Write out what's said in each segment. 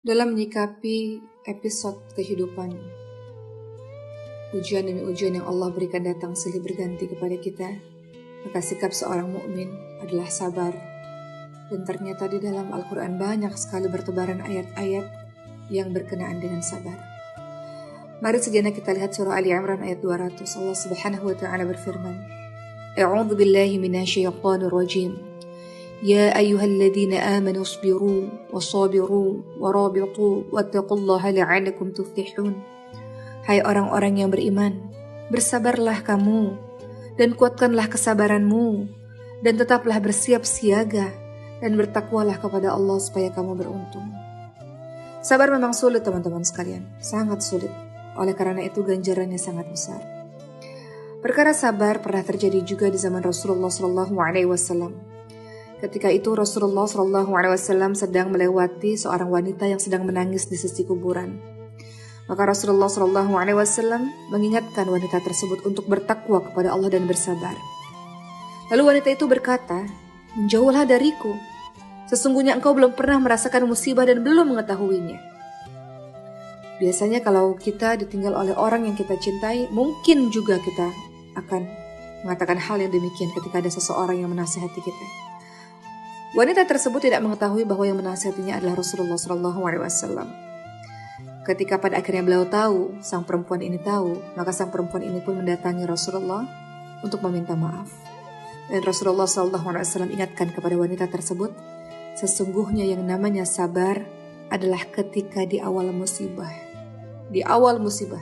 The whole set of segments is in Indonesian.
Dalam menyikapi episode kehidupan, ujian demi ujian yang Allah berikan datang silih berganti kepada kita, maka sikap seorang mukmin adalah sabar. Dan ternyata di dalam Al-Quran banyak sekali bertebaran ayat-ayat yang berkenaan dengan sabar. Mari sejenak kita lihat surah Ali Imran ayat 200. Allah Subhanahu wa ta'ala berfirman, A'udzu billahi minasyaitonir rajim. Ya ayyuhalladzina amanu isbiru wasabiru warabitu wattaqullaha la'allakum tuflihun. Hai orang-orang yang beriman, bersabarlah kamu dan kuatkanlah kesabaranmu dan tetaplah bersiap siaga dan bertakwalah kepada Allah supaya kamu beruntung. Sabar memang sulit teman-teman sekalian, sangat sulit. Oleh karena itu ganjarannya sangat besar. Perkara sabar pernah terjadi juga di zaman Rasulullah SAW. Ketika itu Rasulullah SAW sedang melewati seorang wanita yang sedang menangis di sisi kuburan. Maka Rasulullah SAW mengingatkan wanita tersebut untuk bertakwa kepada Allah dan bersabar. Lalu wanita itu berkata, menjauhlah dariku. Sesungguhnya engkau belum pernah merasakan musibah dan belum mengetahuinya. Biasanya kalau kita ditinggal oleh orang yang kita cintai, mungkin juga kita akan mengatakan hal yang demikian ketika ada seseorang yang menasihati kita. Wanita tersebut tidak mengetahui bahwa yang menasihatinya adalah Rasulullah SAW. Ketika pada akhirnya beliau tahu, sang perempuan ini tahu, maka sang perempuan ini pun mendatangi Rasulullah untuk meminta maaf. Dan Rasulullah SAW ingatkan kepada wanita tersebut, sesungguhnya yang namanya sabar adalah ketika di awal musibah. Di awal musibah,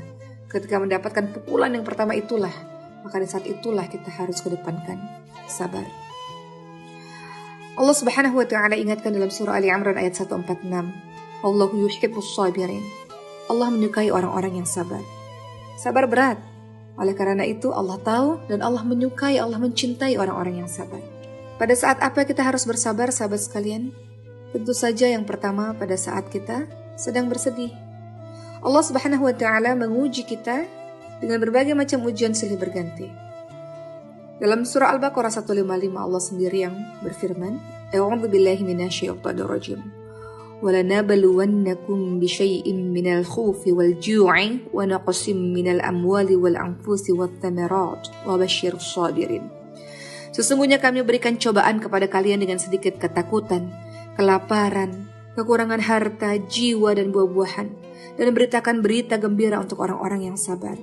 ketika mendapatkan pukulan yang pertama itulah, maka di saat itulah kita harus kedepankan sabar. Allah Subhanahu wa ta'ala ingatkan dalam surah Ali Imran ayat 146. Allahu yuhibbus sabirin. Allah menyukai orang-orang yang sabar. Sabar berat. Oleh karena itu Allah tahu dan Allah menyukai, Allah mencintai orang-orang yang sabar. Pada saat apa kita harus bersabar, sahabat sekalian? Tentu saja yang pertama pada saat kita sedang bersedih. Allah Subhanahu wa ta'ala menguji kita dengan berbagai macam ujian silih berganti. Dalam surah Al-Baqarah 155 Allah sendiri yang berfirman, A'udzu billahi minasyaitonir rajim. وَلَنَبْلُوَنَّكُمْ بِشَيْءٍ مِنَ الْخَوْفِ وَالْجُوعِ وَنَقْصٍ مِنَ الْأَمْوَالِ وَالْأَنْفُسِ وَالثَّمَرَاتِ وَبَشِّرِ الصَّابِرِينَ. Sesungguhnya kami berikan cobaan kepada kalian dengan sedikit ketakutan, kelaparan, kekurangan harta, jiwa dan buah-buahan, dan beritakan berita gembira untuk orang-orang yang sabar.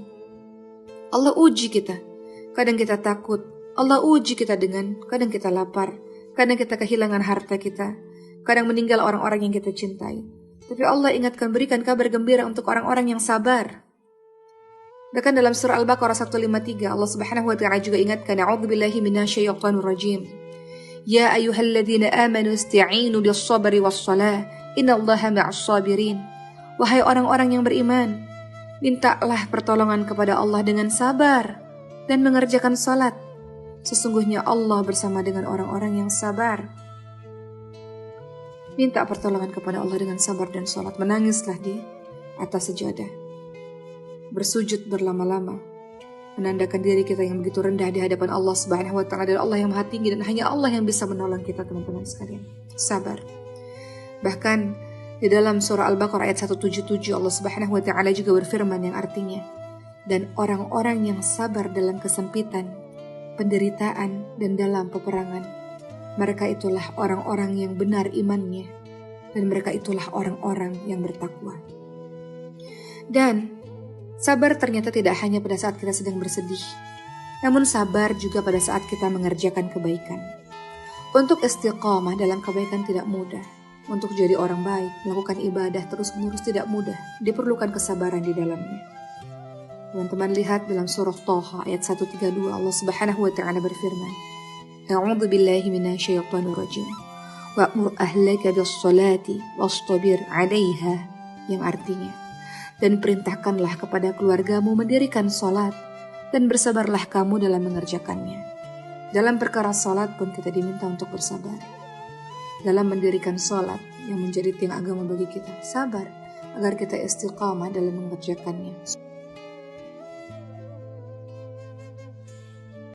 Allah uji kita. Kadang kita takut, Allah uji kita dengan kadang kita lapar, kadang kita kehilangan harta kita, kadang meninggal orang-orang yang kita cintai. Tapi Allah ingatkan, berikan kabar gembira untuk orang-orang yang sabar. Bahkan dalam surah Al-Baqarah 153 Allah Subhanahu wa ta'ala juga ingatkan, A'udzu billahi minasyaitonir rajim. Ya ayyuhalladzina amanu ista'inu bis-sabri was-shalah, innallaha ma'as sabirin. Wahai orang-orang yang beriman, mintalah pertolongan kepada Allah dengan sabar dan mengerjakan salat. Sesungguhnya Allah bersama dengan orang-orang yang sabar. Minta pertolongan kepada Allah dengan sabar dan salat. Menangislah di atas sejadah. Bersujud berlama-lama. Menandakan diri kita yang begitu rendah di hadapan Allah Subhanahu wa ta'ala, dan Allah yang maha tinggi, dan hanya Allah yang bisa menolong kita teman-teman sekalian. Sabar. Bahkan di dalam surah Al-Baqarah ayat 177 Allah Subhanahu wa ta'ala juga berfirman yang artinya, dan orang-orang yang sabar dalam kesempitan, penderitaan, dan dalam peperangan, mereka itulah orang-orang yang benar imannya, dan mereka itulah orang-orang yang bertakwa. Dan sabar ternyata tidak hanya pada saat kita sedang bersedih, namun sabar juga pada saat kita mengerjakan kebaikan. Untuk istiqamah dalam kebaikan tidak mudah. Untuk jadi orang baik, melakukan ibadah terus-menerus tidak mudah. Diperlukan kesabaran di dalamnya. Teman-teman lihat dalam surah Thaha ayat 132 Allah Subhanahu wa ta'ala berfirman, A'udzu billahi minasyaitonir rajim. Wa'mur ahlaka bis-shalati wastabir 'alaiha, yang artinya, dan perintahkanlah kepada keluargamu mendirikan salat dan bersabarlah kamu dalam mengerjakannya. Dalam perkara salat pun kita diminta untuk bersabar. Dalam mendirikan salat yang menjadi tiang agama bagi kita, sabar agar kita istiqamah dalam mengerjakannya.